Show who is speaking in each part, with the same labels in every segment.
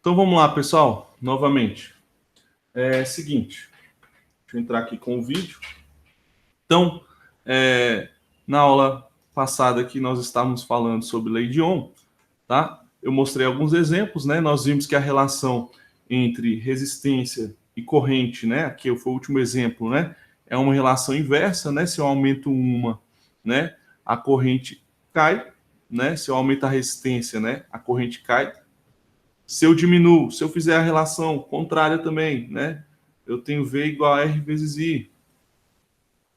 Speaker 1: Então vamos lá, pessoal, novamente. É o seguinte, deixa eu entrar aqui com o vídeo. Então, na aula passada aqui nós estávamos falando sobre lei de Ohm, tá? Eu mostrei alguns exemplos, né? Nós vimos que a relação entre resistência e corrente, né? Aqui foi o último exemplo, né? É uma relação inversa, né? Se eu aumento uma, né? A corrente cai, né? Se eu aumento a resistência, né? A corrente cai. Se eu diminuo, se eu fizer a relação contrária também, né? Eu tenho V igual a R vezes I.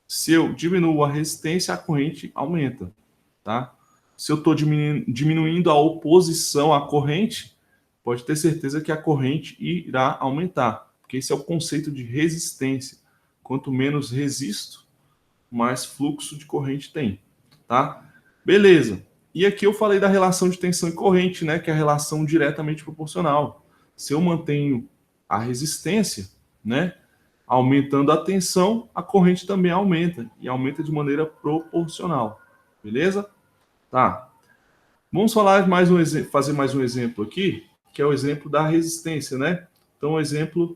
Speaker 1: Se eu diminuo a resistência, a corrente aumenta, tá? Se eu estou diminuindo a oposição à corrente, pode ter certeza que a corrente irá aumentar, porque esse é o conceito de resistência. Quanto menos resisto, mais fluxo de corrente tem, tá? Beleza. E aqui eu falei da relação de tensão e corrente, né, que é a relação diretamente proporcional. Se eu mantenho a resistência, né, aumentando a tensão, a corrente também aumenta, e aumenta de maneira proporcional. Beleza? Tá. Vamos falar fazer mais um exemplo aqui, que é o exemplo da resistência, né? Então, exemplo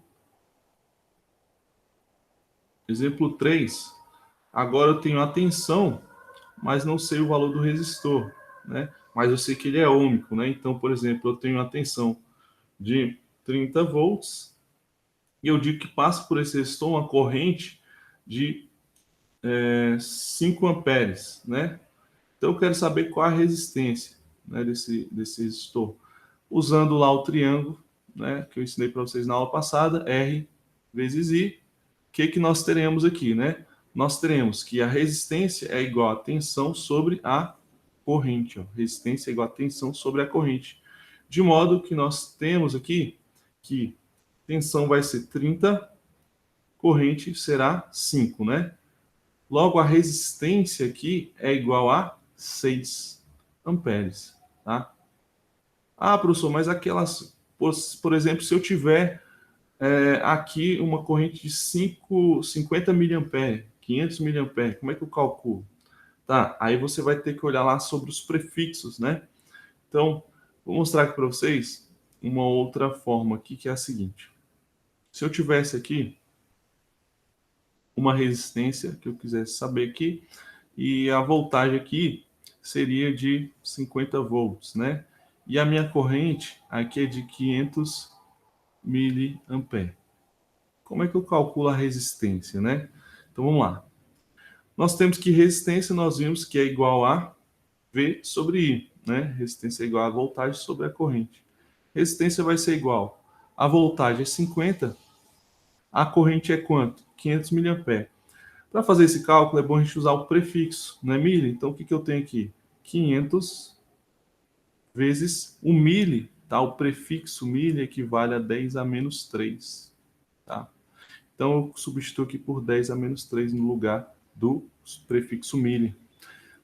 Speaker 1: 3. Agora eu tenho a tensão, mas não sei o valor do resistor, né? Mas eu sei que ele é ôhmico, né? Então, por exemplo, eu tenho a tensão de 30 volts e eu digo que passa por esse resistor uma corrente de 5 amperes, né? Então, eu quero saber qual a resistência, né, desse resistor. Usando lá o triângulo, né, que eu ensinei para vocês na aula passada, R vezes I, o que nós teremos aqui, né? Nós teremos que a resistência é igual a tensão sobre a corrente. Ó. Resistência é igual a tensão sobre a corrente. De modo que nós temos aqui que tensão vai ser 30, corrente será 5, né? Logo, a resistência aqui é igual a 6 amperes, tá? Ah, professor, mas aquelas... Por exemplo, se eu tiver aqui uma corrente de 50 miliamperes, 500 miliamperes, como é que eu calculo? Tá, aí você vai ter que olhar lá sobre os prefixos, né? Então, vou mostrar aqui para vocês uma outra forma aqui, que é a seguinte. Se eu tivesse aqui uma resistência que eu quisesse saber aqui, e a voltagem aqui seria de 50 volts, né? E a minha corrente aqui é de 500 miliamperes. Como é que eu calculo a resistência, né? Então vamos lá. Nós temos que resistência, nós vimos que é igual a V sobre I, né? Resistência é igual a voltagem sobre a corrente. Resistência vai ser igual. A voltagem é 50, a corrente é quanto? 500 miliamperes. Para fazer esse cálculo é bom a gente usar o prefixo, né, mili? Então o que eu tenho aqui? 500 vezes o mili, tá? O prefixo mili equivale a 10 a menos 3, tá? Então eu substituo aqui por 10 a menos 3 no lugar do prefixo mili.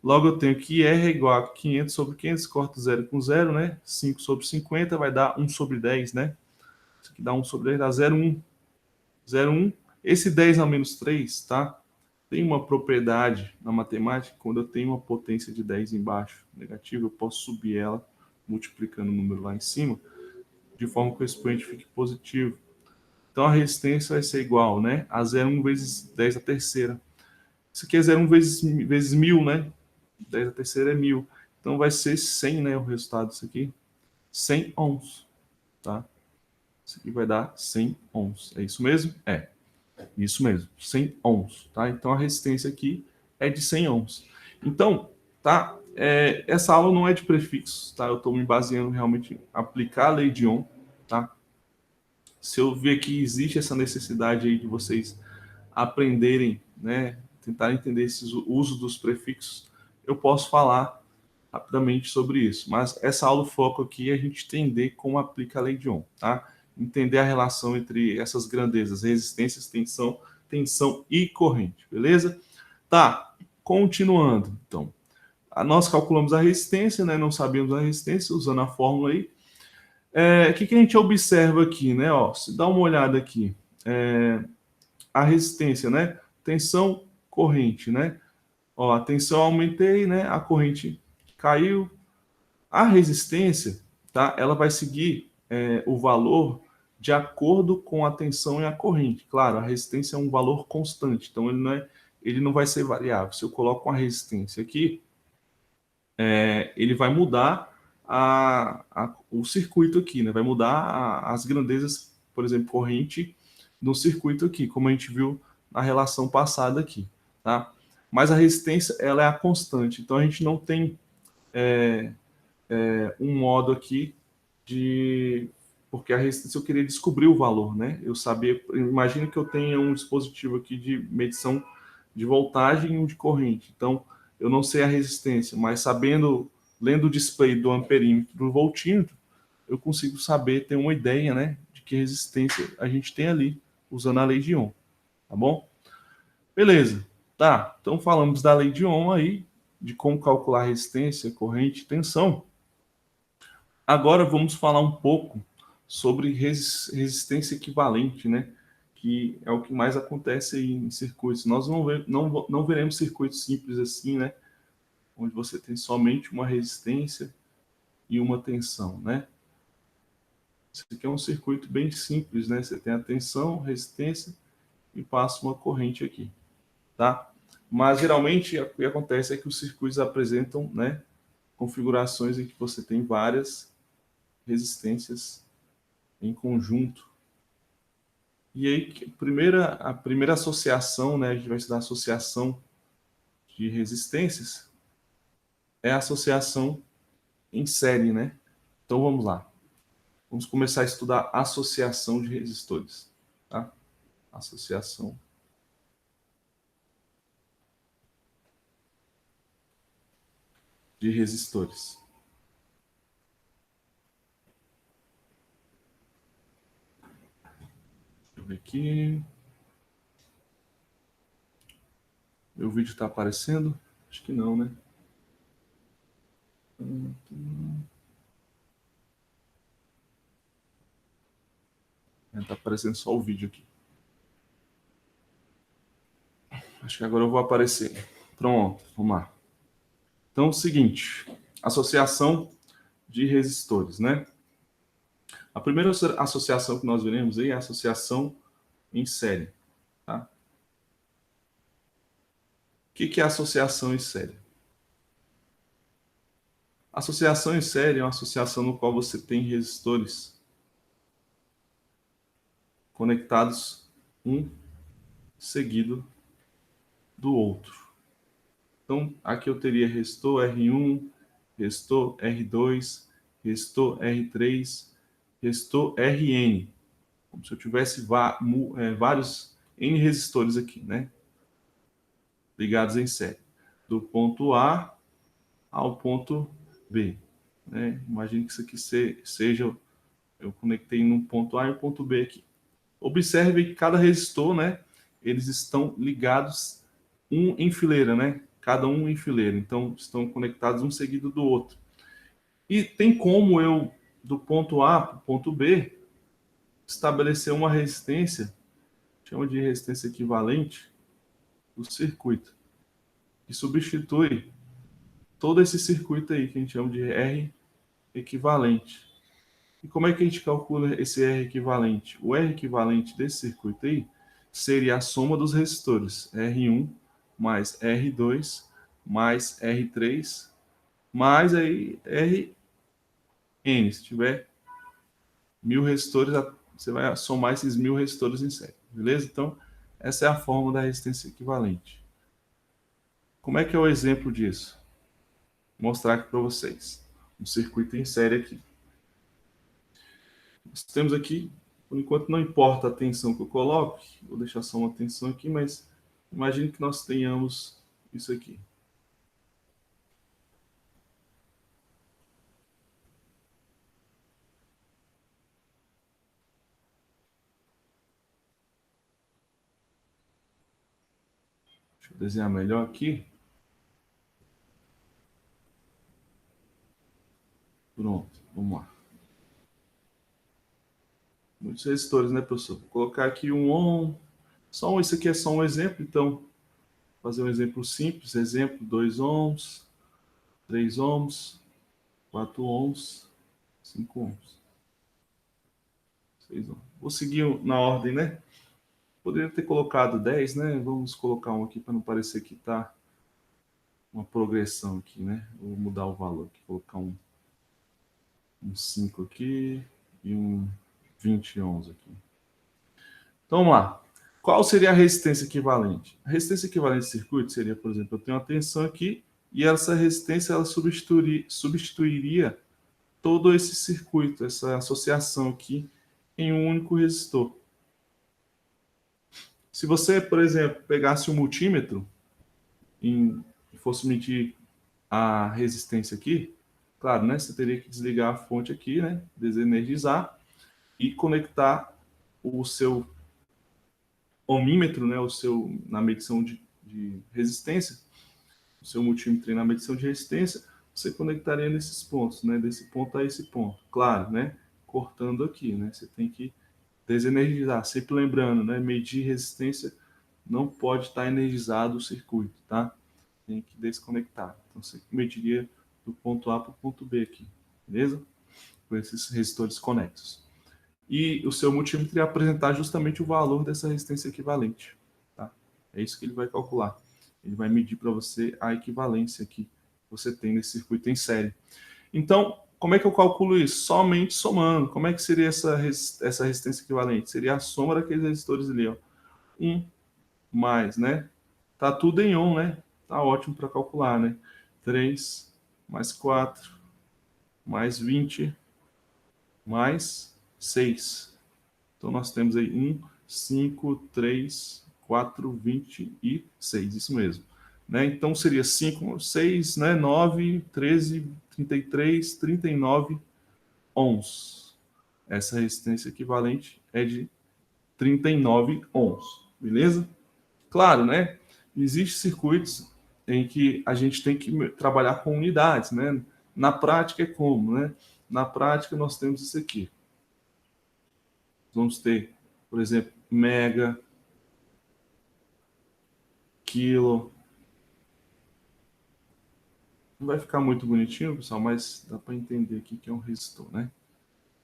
Speaker 1: Logo eu tenho que R é igual a 500 sobre 500, corta 0 com 0, né? 5 sobre 50 vai dar 1 sobre 10, né? Isso aqui dá 1 sobre 10, dá 0,1. 0,1. Esse 10 a menos 3, tá? Tem uma propriedade na matemática, quando eu tenho uma potência de 10 embaixo, negativa, eu posso subir ela multiplicando o número lá em cima, de forma que o expoente fique positivo. Então a resistência vai ser igual, né? A 0,1 vezes 10 a terceira. Isso aqui é 0,1 vezes 1.000, né? 10 a terceira é 1.000. Então vai ser 100, né? O resultado disso aqui. 100 ohms, tá? Isso aqui vai dar 100 ohms. É isso mesmo? É. Isso mesmo, 100 ohms, tá? Então a resistência aqui é de 100 ohms. Então, tá? Essa aula não é de prefixos, tá? Eu estou me baseando realmente em aplicar a lei de Ohm, tá? Se eu ver que existe essa necessidade aí de vocês aprenderem, né? Tentar entender esses usos dos prefixos, eu posso falar rapidamente sobre isso. Mas essa aula, o foco aqui é a gente entender como aplica a lei de Ohm, tá? Entender a relação entre essas grandezas, resistências, tensão e corrente, beleza? Tá, continuando, então. Nós calculamos a resistência, né? Não sabíamos a resistência, usando a fórmula aí. O que a gente observa aqui, né? Ó, se dá uma olhada aqui, a resistência, né? Tensão, corrente, né? Ó, a tensão aumentei, né? A corrente caiu. A resistência, tá? Ela vai seguir o valor de acordo com a tensão e a corrente. Claro, a resistência é um valor constante, então ele não vai ser variável. Se eu coloco uma resistência aqui, ele vai mudar o circuito aqui, né? Vai mudar as grandezas, por exemplo, corrente no circuito aqui, como a gente viu na relação passada aqui, tá? Mas a resistência, ela é a constante, então a gente não tem um modo aqui de... Porque a resistência eu queria descobrir o valor, né? Eu sabia, imagina que eu tenha um dispositivo aqui de medição de voltagem e um de corrente. Então, eu não sei a resistência, mas sabendo, lendo o display do amperímetro, do voltímetro, eu consigo saber, ter uma ideia, né, de que resistência a gente tem ali, usando a lei de Ohm, tá bom? Beleza, tá, então falamos da lei de Ohm aí, de como calcular resistência, corrente e tensão. Agora vamos falar um pouco sobre resistência equivalente, né? Que é o que mais acontece aí em circuitos. Nós não veremos circuitos simples assim, né? Onde você tem somente uma resistência e uma tensão, né? Isso aqui é um circuito bem simples, né? Você tem a tensão, resistência e passa uma corrente aqui, tá? Mas geralmente o que acontece é que os circuitos apresentam, né, configurações em que você tem várias resistências em conjunto. E aí, a primeira associação, né, a gente vai estudar a associação de resistências, é a associação em série, né? Então vamos lá. Vamos começar a estudar associação de resistores, tá? Associação de resistores. Deixa eu ver aqui. Meu vídeo está aparecendo? Acho que não, né? Está aparecendo só o vídeo aqui. Acho que agora eu vou aparecer. Pronto, vamos lá. Então, é o seguinte, associação de resistores, né? A primeira associação que nós veremos aí é a associação em série, tá? O que é associação em série? Associação em série é uma associação no qual você tem resistores conectados um seguido do outro. Então, aqui eu teria resistor R1, resistor R2, resistor R3, resistor Rn, como se eu tivesse vários N resistores aqui, né? Ligados em série, do ponto A ao ponto B, né? Imagine que isso aqui seja, eu conectei num ponto A e um ponto B aqui. Observe que cada resistor, né, eles estão ligados um em fileira, né? Cada um em fileira. Então, estão conectados um seguido do outro. E tem como eu, do ponto A para o ponto B, estabelecer uma resistência, chama de resistência equivalente, do circuito, que substitui todo esse circuito aí, que a gente chama de R equivalente. E como é que a gente calcula esse R equivalente? O R equivalente desse circuito aí seria a soma dos resistores R1 mais R2 mais R3 mais aí Rn. Se tiver 1000 resistores, você vai somar esses 1000 resistores em série, beleza? Então, essa é a fórmula da resistência equivalente. Como é que é o exemplo disso? Vou mostrar aqui para vocês. Um circuito em série aqui. Nós temos aqui, por enquanto não importa a tensão que eu coloque, vou deixar só uma tensão aqui, mas imagine que nós tenhamos isso aqui. Deixa eu desenhar melhor aqui. Pronto, vamos lá. Muitos resistores, né, professor? Vou colocar aqui um ohm. Isso aqui é só um exemplo, então, vou fazer um exemplo simples. Exemplo, 2 ohms, 3 ohms, 4 ohms, 5 ohms. 6 ohms. Vou seguir na ordem, né? Poderia ter colocado 10, né? Vamos colocar um aqui para não parecer que está uma progressão aqui, né? Vou mudar o valor aqui, colocar um 5 aqui e um 20 ohms aqui. Então vamos lá. Qual seria a resistência equivalente? A resistência equivalente de circuito seria, por exemplo, eu tenho uma tensão aqui e essa resistência ela substituiria todo esse circuito, essa associação aqui em um único resistor. Se você, por exemplo, pegasse um multímetro e fosse medir a resistência aqui, claro, né, você teria que desligar a fonte aqui, né, desenergizar e conectar o seu ohmímetro, né, o seu na medição de resistência, o seu multímetro na medição de resistência, você conectaria nesses pontos, né, desse ponto a esse ponto. Claro, né, cortando aqui, né, você tem que desenergizar, sempre lembrando, né, medir resistência não pode estar energizado o circuito, tá? Tem que desconectar. Então você mediria do ponto A para o ponto B aqui, beleza? Com esses resistores conectos. E o seu multímetro ia apresentar justamente o valor dessa resistência equivalente, tá? É isso que ele vai calcular. Ele vai medir para você a equivalência que você tem nesse circuito em série. Então, como é que eu calculo isso? Somente somando. Como é que seria essa resistência equivalente? Seria a soma daqueles resistores ali, ó. 1 mais, né? Tá tudo em ohm, né? Tá ótimo para calcular, né? 3 mais 4 mais 20 mais 6. Então nós temos aí 1, 5, 3, 4, 26. Isso mesmo. Né? Então seria 5, 6, né? 9, 13, 33, 39 ohms. Essa resistência equivalente é de 39 ohms. Beleza? Claro, né? Existem circuitos em que a gente tem que trabalhar com unidades, né? Na prática é como, né? Na prática nós temos isso aqui. Vamos ter, por exemplo, mega, quilo. Não vai ficar muito bonitinho, pessoal, mas dá para entender aqui que é um resistor, né?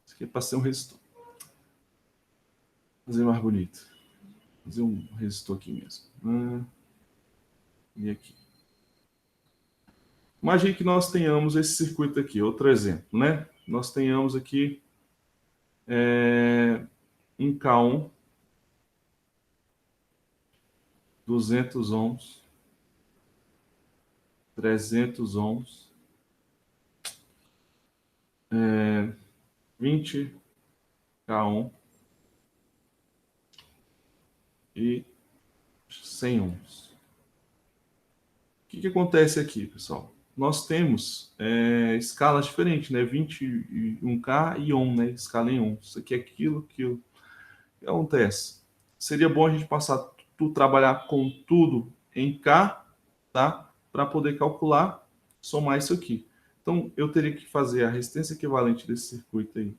Speaker 1: Isso aqui é para ser um resistor. Vou fazer mais bonito. Vou fazer um resistor aqui mesmo. E aqui. Imagine que nós tenhamos esse circuito aqui, outro exemplo, né? Nós tenhamos aqui um K1, 200 ohms, 300 ohms, 20 K1 e 100 ohms. O que acontece aqui, pessoal? Nós temos escalas diferentes, né? 21K e ohm, né? Escala em ohm. Isso aqui é quilo, quilo. O que acontece? Seria bom a gente passar trabalhar com tudo em K, tá? Para poder calcular, somar isso aqui. Então, eu teria que fazer a resistência equivalente desse circuito aí.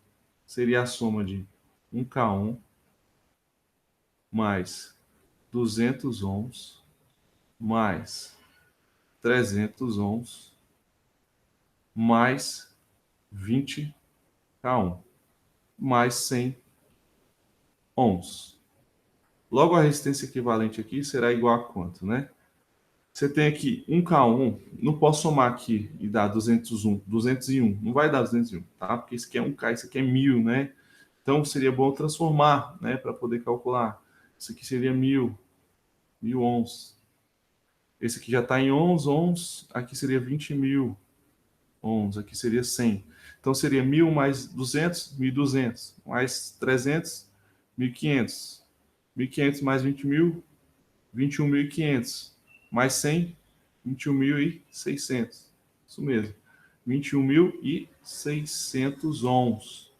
Speaker 1: Seria a soma de 1K1 mais 200 ohms mais 300 ohms mais 20K1 mais 100 ohms. Logo, a resistência equivalente aqui será igual a quanto, né? Você tem aqui 1K1, não posso somar aqui e dar 201. Não vai dar 201, tá? Porque isso aqui é 1K, isso aqui é 1000, né? Então, seria bom transformar, né? Para poder calcular. Isso aqui seria 1000 ohms. Esse aqui já está em ohms. Aqui seria 20.000 ohms. Aqui seria 100. Então, seria 1000 mais 200, 1200. Mais 300, 1500. 1500 mais 20.000, 21.500. Mais 100, 21.600. Isso mesmo. 21.600 ohms.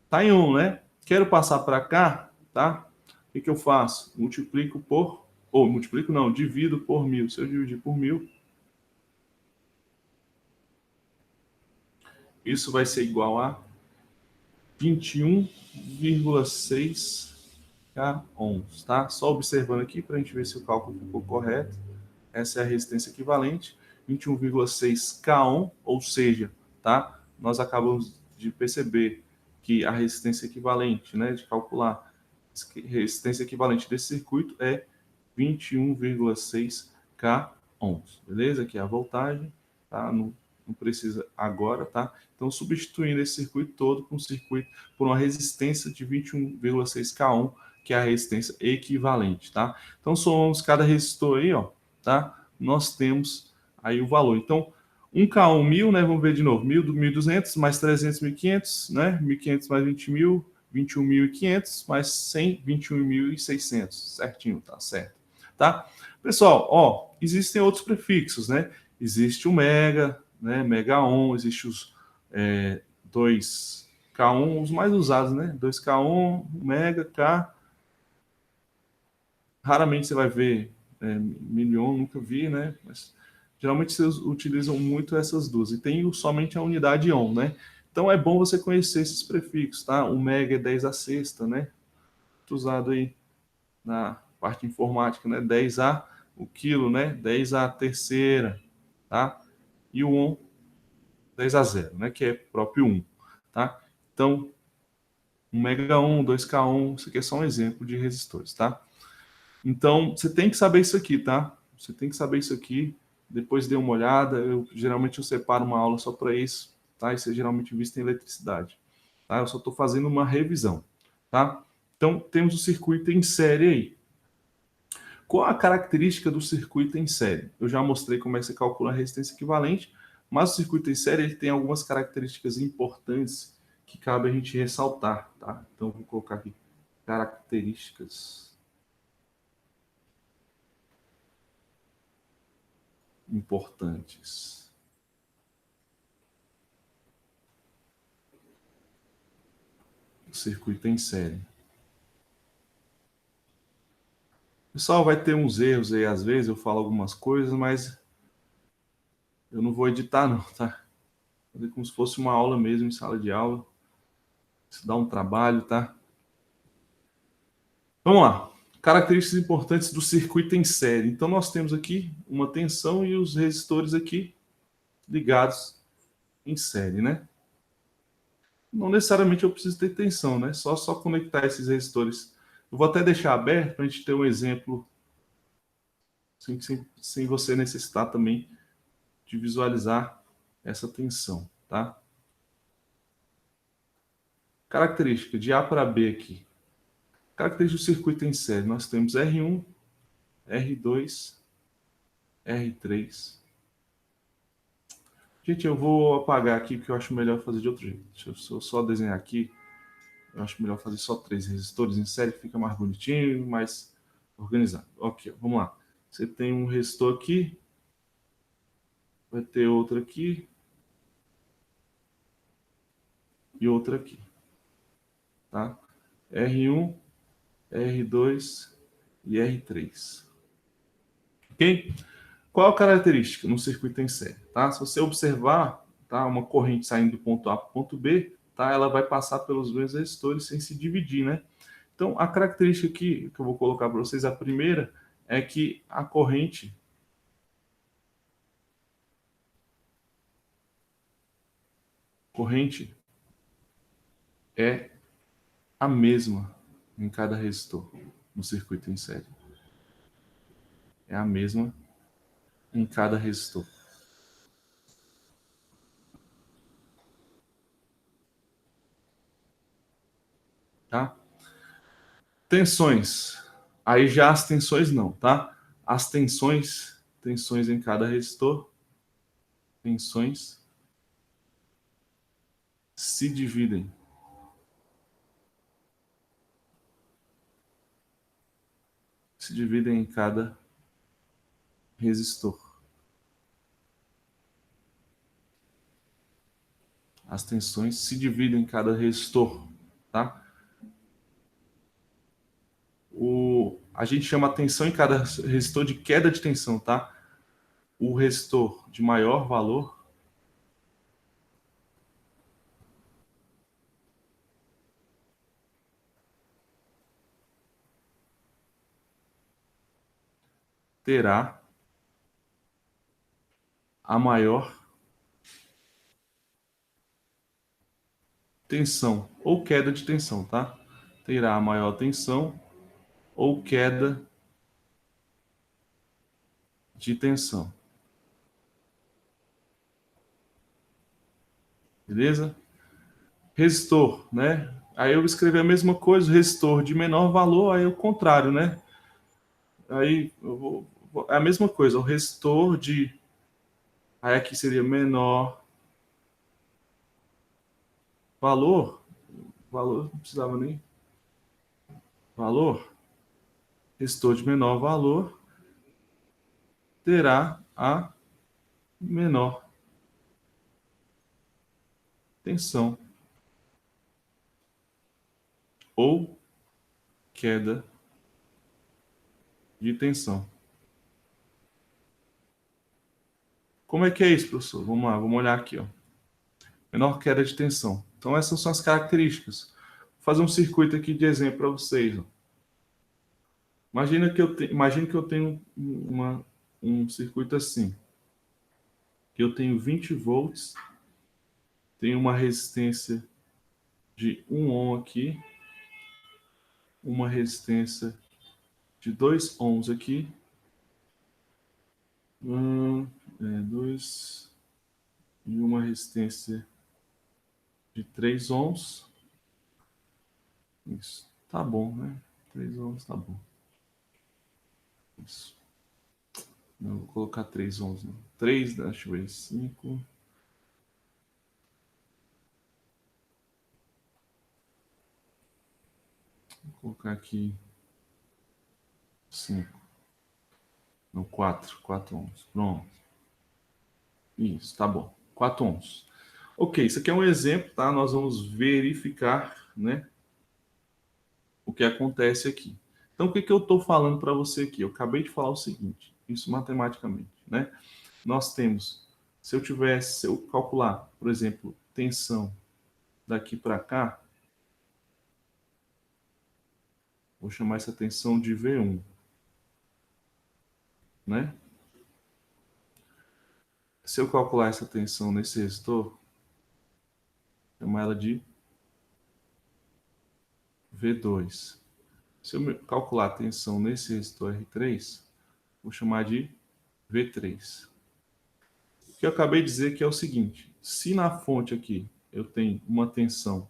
Speaker 1: Tá em ohm, né? Quero passar para cá, tá? O que eu faço? Multiplico por... Ou multiplico não, divido por 1000. Se eu dividir por 1000, isso vai ser igual a 21,6 K ohms, tá? Só observando aqui para a gente ver se o cálculo ficou correto. Essa é a resistência equivalente, 21,6 K ohm, ou seja, tá? Nós acabamos de perceber que a resistência equivalente, né, de calcular. A resistência equivalente desse circuito é 21,6 K ohms, beleza? Aqui é a voltagem, tá? Não precisa agora, tá? Então, substituindo esse circuito todo por um circuito por uma resistência de 21,6 K ohm, que é a resistência equivalente, tá? Então, somamos cada resistor aí, ó, tá? Nós temos aí o valor. Então, 1K1, 1.000, né? Vamos ver de novo. 1.000, 1.200, mais 300, 1.500, né? 1.500 mais 20.000, 21.500, mais 100, 21.600. Certinho, tá certo. Tá? Pessoal, ó, existem outros prefixos, né? Existe o mega, né? Mega on, existe os 2K1, os mais usados, né? 2K1, mega, K. Raramente você vai ver million, nunca vi, né? Mas geralmente vocês utilizam muito essas duas. E tem somente a unidade on, né? Então é bom você conhecer esses prefixos, tá? O mega é 10 a sexta, né? Muito usado aí na parte informática, né? 10 a o quilo, né? 10 a terceira, tá? E o on, 10 a zero, né? Que é próprio 1, tá? Então, 1 mega 1, 2K1, isso aqui é só um exemplo de resistores, tá? Então, você tem que saber isso aqui, tá? Você tem que saber isso aqui. Depois dê uma olhada. Geralmente eu separo uma aula só para isso, tá? Isso é geralmente visto em eletricidade, tá? Eu só estou fazendo uma revisão, tá? Então, temos o circuito em série aí. Qual a característica do circuito em série? Eu já mostrei como é que você calcula a resistência equivalente, mas o circuito em série ele tem algumas características importantes que cabe a gente ressaltar, tá? Então, vou colocar aqui características importantes. O circuito em série. Pessoal, vai ter uns erros aí, às vezes eu falo algumas coisas, mas eu não vou editar não, tá? Vou fazer como se fosse uma aula mesmo, em sala de aula. Isso dá um trabalho, tá? Vamos lá. Características importantes do circuito em série. Então, nós temos aqui uma tensão e os resistores aqui ligados em série, né? Não necessariamente eu preciso ter tensão, né? Só conectar esses resistores. Eu vou até deixar aberto para a gente ter um exemplo sem você necessitar também de visualizar essa tensão, tá? Característica de A para B aqui. Característica do circuito em série. Nós temos R1, R2, R3. Gente, eu vou apagar aqui porque eu acho melhor fazer de outro jeito. Deixa eu só desenhar aqui. Eu acho melhor fazer só 3 resistores em série, que fica mais bonitinho, mais organizado. Ok, vamos lá. Você tem um resistor aqui, vai ter outro aqui e outro aqui, tá? R1, R2 e R3. Ok? Qual a característica no circuito em série? Tá? Se você observar, tá, uma corrente saindo do ponto A para o ponto B, tá, ela vai passar pelos dois resistores sem se dividir, né? Então, a característica aqui que eu vou colocar para vocês, a primeira é que a corrente é a mesma em cada resistor no circuito em série. É a mesma em cada resistor. Tá? Tensões. Aí já as tensões não, tá? As tensões em cada resistor, tensões se dividem. Se dividem em cada resistor. As tensões se dividem em cada resistor, tá? A gente chama a tensão em cada resistor de queda de tensão, tá? O resistor de maior valor terá a maior tensão ou queda de tensão, tá? Terá maior tensão ou queda de tensão. Beleza? Resistor, né? Aí eu escrevi a mesma coisa, resistor de menor valor, aí é o contrário, né? Aí é a mesma coisa, o resistor de. Aí aqui seria menor valor. Valor, não precisava nem. Valor. Resistor de menor valor terá a menor tensão ou queda de tensão. Como é que é isso, professor? Vamos lá, vamos olhar aqui, ó. Menor queda de tensão. Então essas são as características. Vou fazer um circuito aqui de exemplo para vocês. Ó. Imagina que eu tenho um circuito assim, que eu tenho 20 volts, tenho uma resistência de 1 ohm aqui, uma resistência de 2 ohms aqui, 2 e uma resistência de 3 ohms. Isso, tá bom, né? 3 ohms tá bom. Isso. Não, vou colocar 3 ohms, não. 3, deixa eu ver, 5. Vou colocar aqui 5. Não, 4 ohms. Pronto. Isso, tá bom. 4 ohms. Ok, isso aqui é um exemplo, tá? Nós vamos verificar, né, o que acontece aqui. Então, o que eu estou falando para você aqui? Eu acabei de falar o seguinte, isso matematicamente, né? Nós temos, se eu calcular, por exemplo, tensão daqui para cá, vou chamar essa tensão de V1, né? Se eu calcular essa tensão nesse resistor, chamar ela de V2. Se eu calcular a tensão nesse resistor R3, vou chamar de V3. O que eu acabei de dizer que é o seguinte, se na fonte aqui eu tenho uma tensão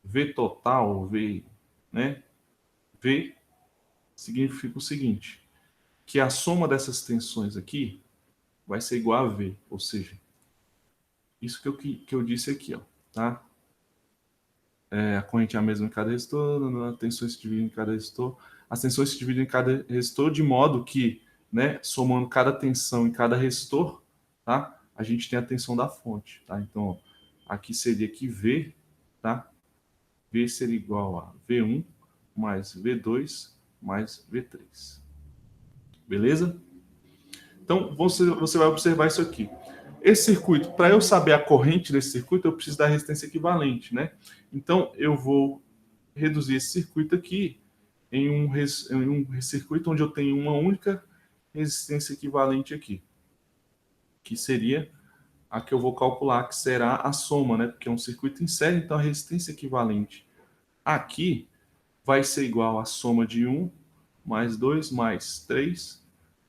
Speaker 1: V total, V, né? V significa o seguinte, que a soma dessas tensões aqui vai ser igual a V, ou seja, isso que eu disse aqui, ó, tá? A corrente é a mesma em cada resistor, as tensões se dividem em cada resistor, as tensões se dividem em cada resistor de modo que, né, somando cada tensão em cada resistor, tá? A gente tem a tensão da fonte, tá? Então, ó, aqui seria que V, tá? V seria igual a V1 mais V2 mais V3. Beleza? Então, você vai observar isso aqui. Esse circuito, para eu saber a corrente desse circuito, eu preciso da resistência equivalente, né? Então, eu vou reduzir esse circuito aqui em um circuito onde eu tenho uma única resistência equivalente aqui, que seria a que eu vou calcular, que será a soma, né? Porque é um circuito em série, então a resistência equivalente aqui vai ser igual à soma de 1 mais 2 mais 3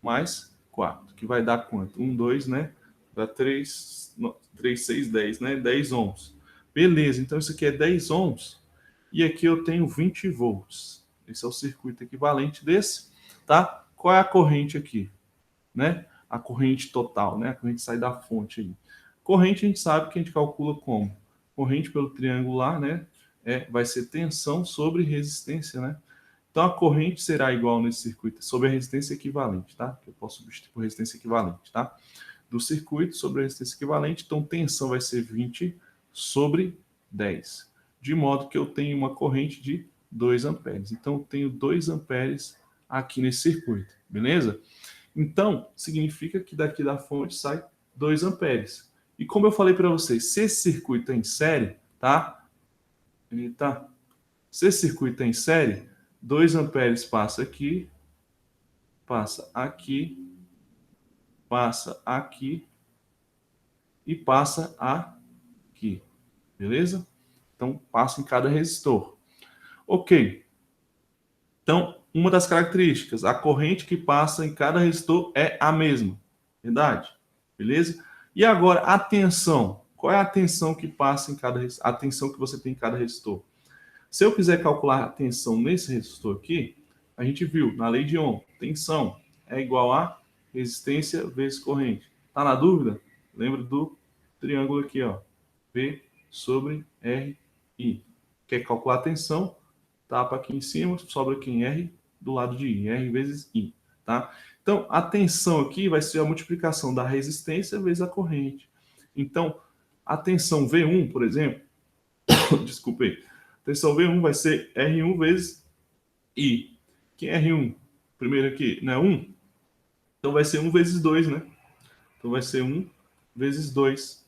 Speaker 1: mais 4, que vai dar quanto? 1, 2, né? Dá 3, 3, 6, 10, né? 10 ohms. Beleza, então isso aqui é 10 ohms e aqui eu tenho 20 volts. Esse é o circuito equivalente desse, tá? Qual é a corrente aqui, né? A corrente total, né? A corrente sai da fonte aí. Corrente a gente sabe que a gente calcula como? Corrente pelo triangular, né? Vai ser tensão sobre resistência, né? Então a corrente será igual nesse circuito sobre a resistência equivalente, tá? Eu posso substituir por resistência equivalente, tá? Do circuito sobre a resistência equivalente, então tensão vai ser 20 sobre 10, de modo que eu tenho uma corrente de 2 amperes. Então eu tenho 2 amperes aqui nesse circuito, beleza? Então, significa que daqui da fonte sai 2 amperes. E como eu falei para vocês, se esse circuito é em série, tá? Tá? Se esse circuito é em série, 2 amperes passa aqui, passa aqui e passa aqui. Beleza? Então, passa em cada resistor. Ok. Então, uma das características, a corrente que passa em cada resistor é a mesma. Verdade? Beleza? E agora, a tensão. Qual é a tensão que passa em cada resistor? A tensão que você tem em cada resistor. Se eu quiser calcular a tensão nesse resistor aqui, a gente viu na lei de Ohm, tensão é igual a resistência vezes corrente. Tá na dúvida? Lembra do triângulo aqui, ó. V sobre RI. Quer calcular a tensão? Tapa aqui em cima, sobra aqui em R do lado de I. R vezes I, tá? Então, a tensão aqui vai ser a multiplicação da resistência vezes a corrente. Então, a tensão V1, por exemplo, desculpa aí, a tensão V1 vai ser R1 vezes I. Que é R1? Primeiro aqui, não é 1? Então vai ser 1 vezes 2, né? Então vai ser 1 vezes 2.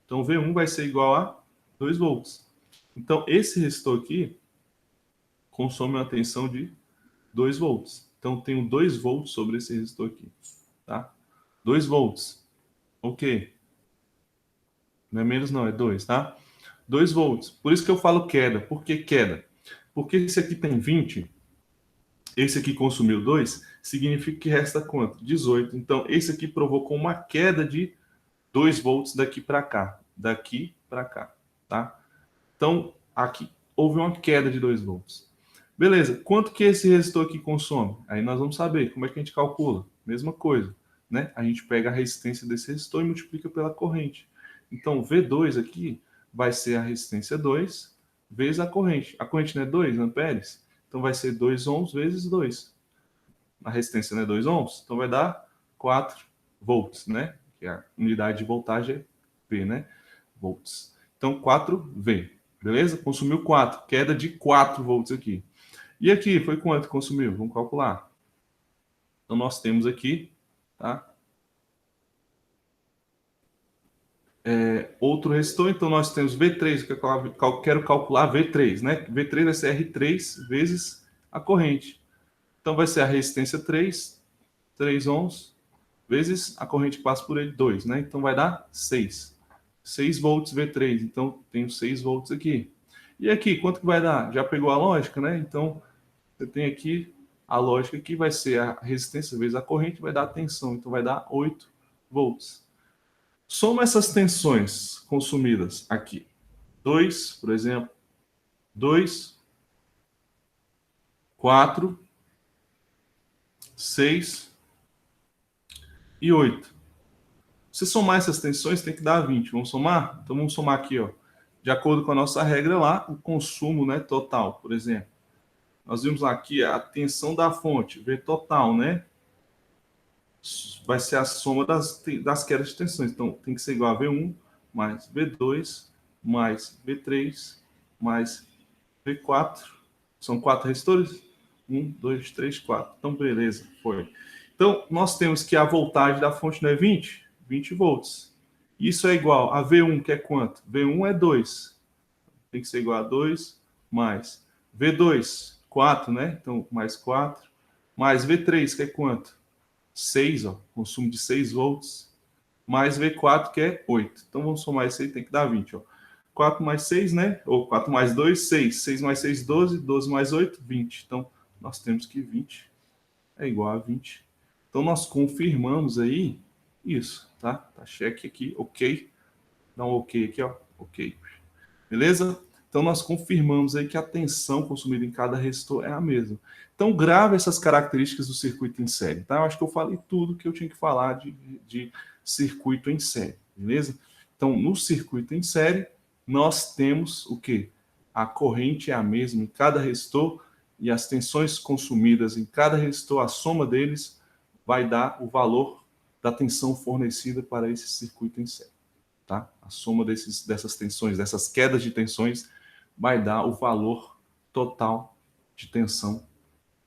Speaker 1: Então V1 vai ser igual a 2 volts. Então esse resistor aqui consome uma tensão de 2 volts. Então tenho 2 volts sobre esse resistor aqui, tá? 2 volts. Ok. Não é menos não, é 2, tá? 2 volts. Por isso que eu falo queda. Por que queda? Porque esse aqui tem 20, esse aqui consumiu 2, significa que resta quanto? 18. Então esse aqui provocou uma queda de 2 volts daqui para cá. Daqui para cá, tá? Então aqui houve uma queda de 2 volts. Beleza, quanto que esse resistor aqui consome? Aí nós vamos saber como é que a gente calcula. Mesma coisa, né? A gente pega a resistência desse resistor e multiplica pela corrente. Então, V2 aqui vai ser a resistência 2 vezes a corrente. A corrente não é 2 amperes? Então vai ser 2 ohms vezes 2. A resistência não é 2 ohms? Então vai dar 4 volts, né? Que a unidade de voltagem é V, né? Volts. Então 4V, beleza? Consumiu 4, queda de 4 volts aqui. E aqui, foi quanto consumiu? Vamos calcular. Então, nós temos aqui, tá? Outro resistor, então nós temos V3, que eu quero calcular V3, né? V3 vai ser R3 vezes a corrente. Então, vai ser a resistência 3 ohms, vezes a corrente que passa por ele, 2, né? Então, vai dar 6. 6 volts V3, então tenho 6 volts aqui. E aqui, quanto que vai dar? Já pegou a lógica, né? Então, você tem aqui a lógica que vai ser a resistência vezes a corrente, vai dar a tensão, então vai dar 8 volts. Soma essas tensões consumidas aqui. 2, por exemplo, 2, 4, 6 e 8. Se somar essas tensões, tem que dar 20. Vamos somar? Então vamos somar aqui, ó. De acordo com a nossa regra lá, o consumo, né, total, por exemplo. Nós vimos aqui a tensão da fonte, V total, né? Vai ser a soma das quedas de tensões. Então, tem que ser igual a V1 mais V2 mais V3 mais V4. São 4 resistores? 1, 2, 3, 4. Então, beleza, foi. Então, nós temos que a voltagem da fonte não é 20? 20 volts. Isso é igual a V1, que é quanto? V1 é 2. Tem que ser igual a 2 mais V2, 4, né? Então, mais 4. Mais V3, que é quanto? 6, ó, consumo de 6 volts, mais V4, que é 8. Então vamos somar isso aí, tem que dar 20. Ó. 4 mais 6, né? Ou 4 mais 2, 6. 6 mais 6, 12. 12 mais 8, 20. Então nós temos que 20 é igual a 20. Então nós confirmamos aí isso, tá? Tá cheque aqui, ok. Dá um ok aqui, ó. Ok. Beleza? Então, nós confirmamos aí que a tensão consumida em cada resistor é a mesma. Então, grave essas características do circuito em série, tá? Eu acho que eu falei tudo que eu tinha que falar de circuito em série, beleza? Então, no circuito em série, nós temos o quê? A corrente é a mesma em cada resistor e as tensões consumidas em cada resistor, a soma deles vai dar o valor da tensão fornecida para esse circuito em série. Tá? A soma dessas tensões, dessas quedas de tensões, vai dar o valor total de tensão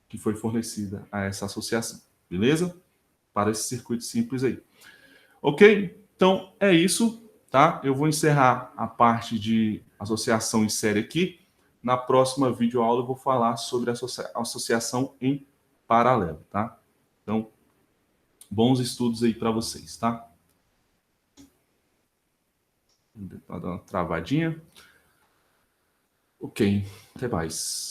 Speaker 1: que foi fornecida a essa associação. Beleza? Para esse circuito simples aí. Ok? Então, é isso. Tá? Eu vou encerrar a parte de associação em série aqui. Na próxima videoaula eu vou falar sobre a associação em paralelo. Tá? Então, bons estudos aí para vocês. Tá? Vou dar uma travadinha. Ok, até mais.